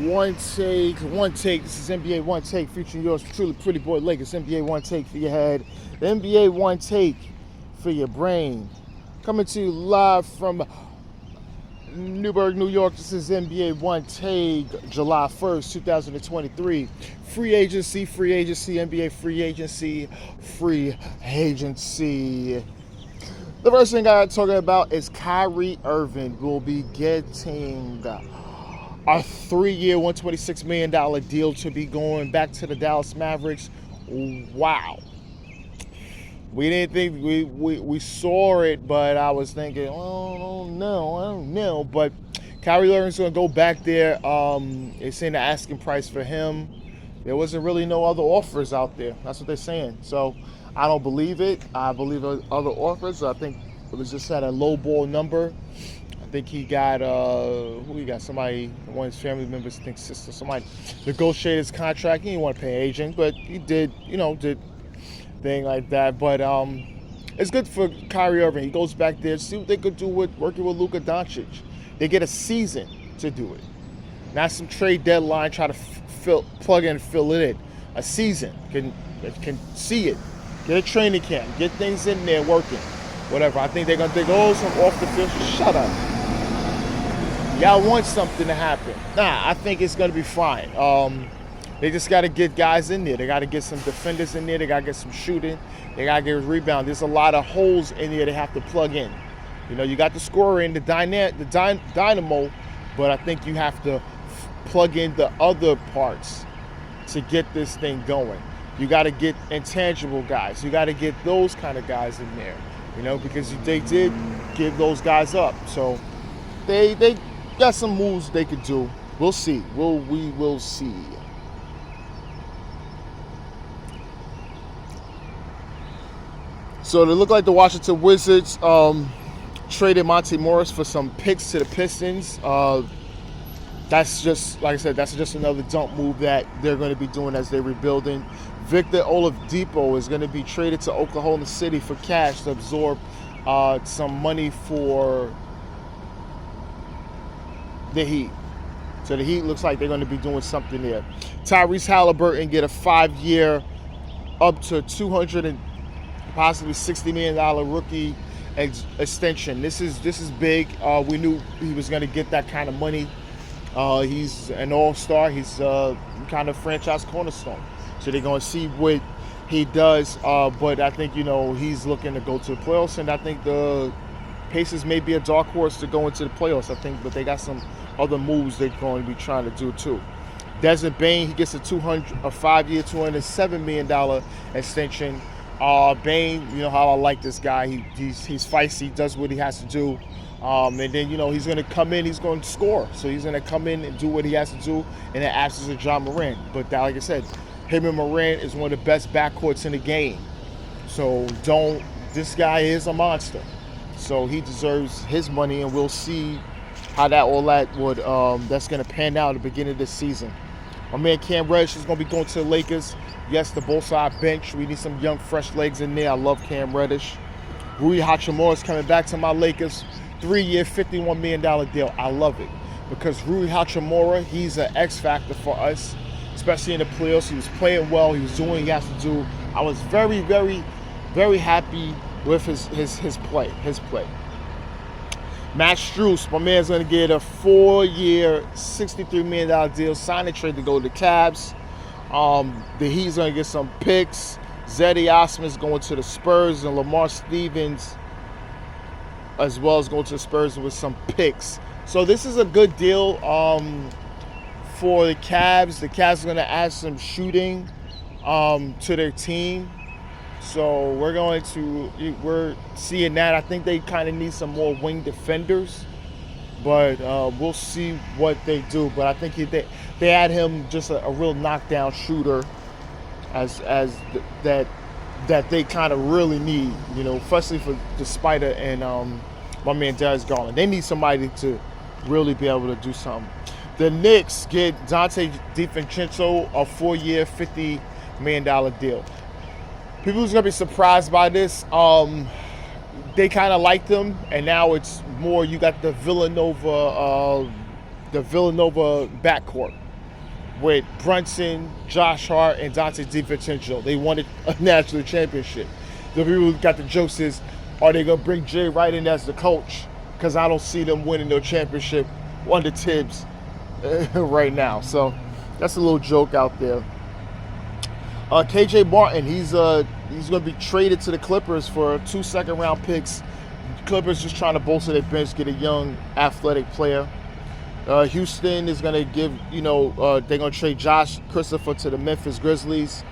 One take. This is NBA One Take featuring yours truly, Pretty Boy Lakers. NBA One Take for your head. The NBA One Take for your brain. Coming to you live from Newburgh, New York. This is NBA One Take, July 1st, 2023. Free agency, NBA free agency. The first thing I'm talking about is Kyrie Irving will be getting a 3-year, $126 million deal to be going back to the Dallas Mavericks. Wow. We didn't think we saw it, but I was thinking, oh, I don't know. But Kyrie Irving's going to go back there. It's saying the asking price for him. There wasn't really no other offers out there. That's what they're saying. So I don't believe it. I believe other offers. I think it was just at a low ball number. I think he got who he got? Somebody, one of his family members, I think sister, somebody negotiated his contract. He didn't want to pay agent, but he did thing like that. But it's good for Kyrie Irving. He goes back there, see what they could do with working with Luka Doncic. They get a season to do it. Not some trade deadline, try to plug in and fill it in. A season can see it. Get a training camp. Get things in there working. Whatever. I think they're gonna think, oh, some off the field. Shut up. Y'all want something to happen. Nah, I think it's gonna be fine. They just got to get guys in there. They got to get some defenders in there. They got to get some shooting. They got to get rebound. There's a lot of holes in there they have to plug in. You know, you got the scorer in the dynamo, but I think you have to plug in the other parts to get this thing going. You got to get intangible guys. You got to get those kind of guys in there, you know, because they did give those guys up. So they got some moves they could do. We'll see. We will see. So they look like the Washington Wizards traded Monte Morris for some picks to the Pistons. That's just, like I said, that's just another dump move that they're going to be doing as they're rebuilding. Victor Oladipo is going to be traded to Oklahoma City for cash to absorb some money for the Heat. So the Heat looks like they're going to be doing something there. Tyrese Halliburton get a 5-year, up to possibly $60 million rookie extension. This is big. We knew he was going to get that kind of money. He's an all-star. He's kind of franchise cornerstone. So they're going to see what he does. But I think, he's looking to go to the playoffs, and I think the Pacers may be a dark horse to go into the playoffs, I think, but they got some other moves they're going to be trying to do too. Desmond, he gets a 5-year, $207 million extension. Bane, you know how I like this guy. He's feisty, does what he has to do. And then, he's going to come in, he's going to score. So he's going to come in and do what he has to do in the absence of John Morant. But like I said, him and Morant is one of the best backcourts in the game. So this guy is a monster. So he deserves his money, and we'll see how that's going to pan out at the beginning of this season. My man Cam Reddish is going to be going to the Lakers. Yes, the both side bench. We need some young, fresh legs in there. I love Cam Reddish. Rui Hachimura is coming back to my Lakers. 3-year, $51 million deal. I love it because Rui Hachimura, he's an X factor for us, especially in the playoffs. He was playing well. He was doing what he has to do. I was very, very, very happy with his play. Matt Strus, my man's going to get a 4-year, $63 million deal. Sign and trade to go to the Cavs. The Heat's going to get some picks. Zeddy Osman's going to the Spurs, and Lamar Stevens as well as going to the Spurs with some picks. So this is a good deal for the Cavs. The Cavs are going to add some shooting to their team. So we're seeing that. I think they kind of need some more wing defenders, but we'll see what they do. But I think they add him just a real knockdown shooter as that they kind of really need, especially for the Spider and my man Darius Garland. They need somebody to really be able to do something. The Knicks get Dante DiVincenzo a 4-year, $50 million deal. People who's gonna be surprised by this, they kind of liked him, and now it's more you got the Villanova backcourt. with Brunson, Josh Hart, and Dante DiVincenzo. They wanted a national championship. The people who got the jokes is, are they going to bring Jay Wright in as the coach? Because I don't see them winning no championship under Tibbs right now. So that's a little joke out there. KJ Martin, he's going to be traded to the Clippers for 2 second-round picks. Clippers just trying to bolster their bench, get a young, athletic player. Houston is going to give, they're going to trade Josh Christopher to the Memphis Grizzlies.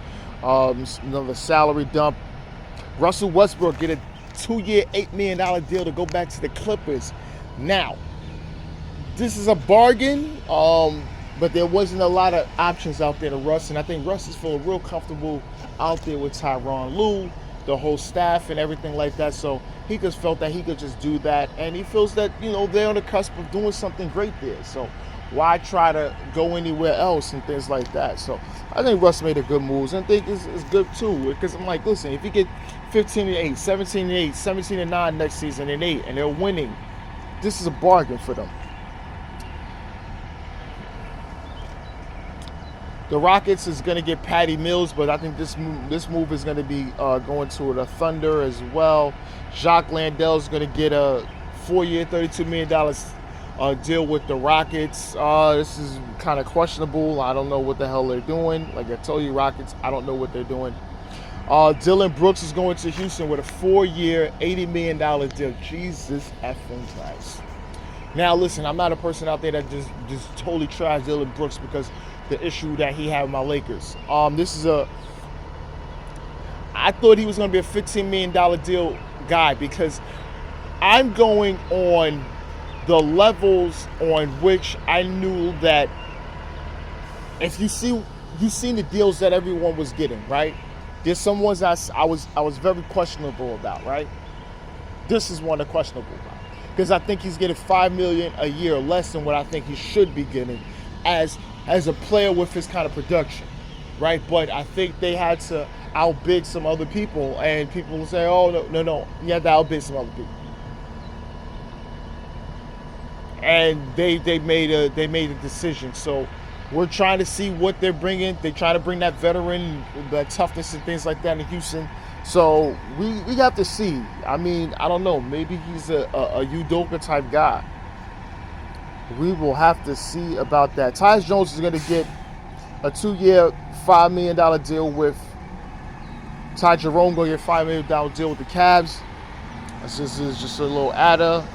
Another salary dump. Russell Westbrook get a 2-year, $8 million deal to go back to the Clippers. Now, this is a bargain, but there wasn't a lot of options out there to Russ, and I think Russ is feeling real comfortable out there with Tyronn Lue, the whole staff and everything like that. So he just felt that he could just do that, and he feels that, they're on the cusp of doing something great there. So why try to go anywhere else and things like that? So I think Russ made a good moves, and I think it's good too, because I'm like, listen, if you get 15-8, 17-8, 17-9 next season and 8, and they're winning, this is a bargain for them. The Rockets is going to get Patty Mills, but I think this move is going to be going to the Thunder as well. Jacques Landale is going to get a 4-year, $32 million deal with the Rockets. This is kind of questionable. I don't know what the hell they're doing. Like I told you, Rockets, I don't know what they're doing. Dylan Brooks is going to Houston with a 4-year, $80 million deal. Jesus effing Christ. Now, listen, I'm not a person out there that just totally tries Dylan Brooks because the issue that he had with my Lakers. I thought he was going to be a $15 million deal guy because I'm going on the levels on which I knew that if you've seen the deals that everyone was getting, right? There's some ones I was very questionable about, right? This is one I'm questionable about because I think he's getting $5 million a year less than what I think he should be getting as a player with his kind of production, right? But I think they had to outbid some other people, and people will say, oh, no, you have to outbid some other people. And they made a decision. So we're trying to see what they're bringing. They try to bring that veteran, that toughness and things like that in Houston. So we have to see. I mean, I don't know. Maybe he's a Udoka type guy. We will have to see about that. Tyus Jones is going to get a 2-year, $5 million deal with Ty Jerome. Going to get a $5 million deal with the Cavs. This is just a little adder.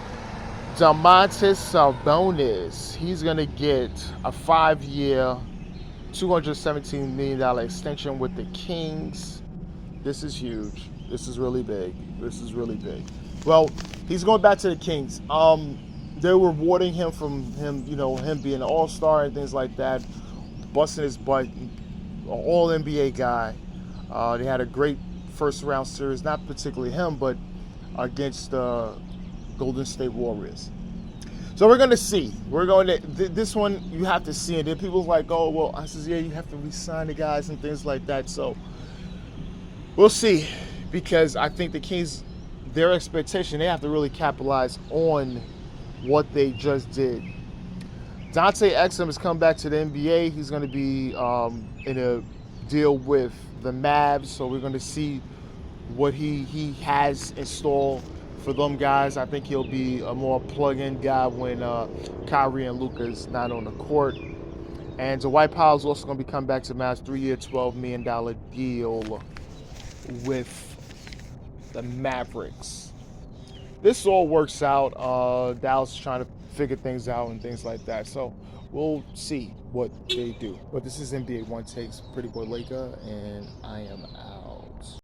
Domantas Sabonis, he's going to get a 5-year, $217 million extension with the Kings. This is huge. This is really big. Well, he's going back to the Kings. They're rewarding him from him being an all-star and things like that, busting his butt, an all-NBA guy. They had a great first-round series, not particularly him, but against the Golden State Warriors. So we're going to see. This one, you have to see. And then people's like, oh, well, I says, yeah, you have to re-sign the guys and things like that. So we'll see, because I think the Kings, their expectation, they have to really capitalize on what they just did. Dante Exum has come back to the NBA. He's going to be in a deal with the Mavs, so we're going to see what he has installed for them guys. I think he'll be a more plug-in guy when Kyrie and Luka is not on the court. And Dwight Powell is also going to be coming back to the Mavs, 3-year, $12 million deal with the Mavericks. This all works out. Dallas is trying to figure things out and things like that. So we'll see what they do. But this is NBA One Takes, Pretty Boy Laker, and I am out.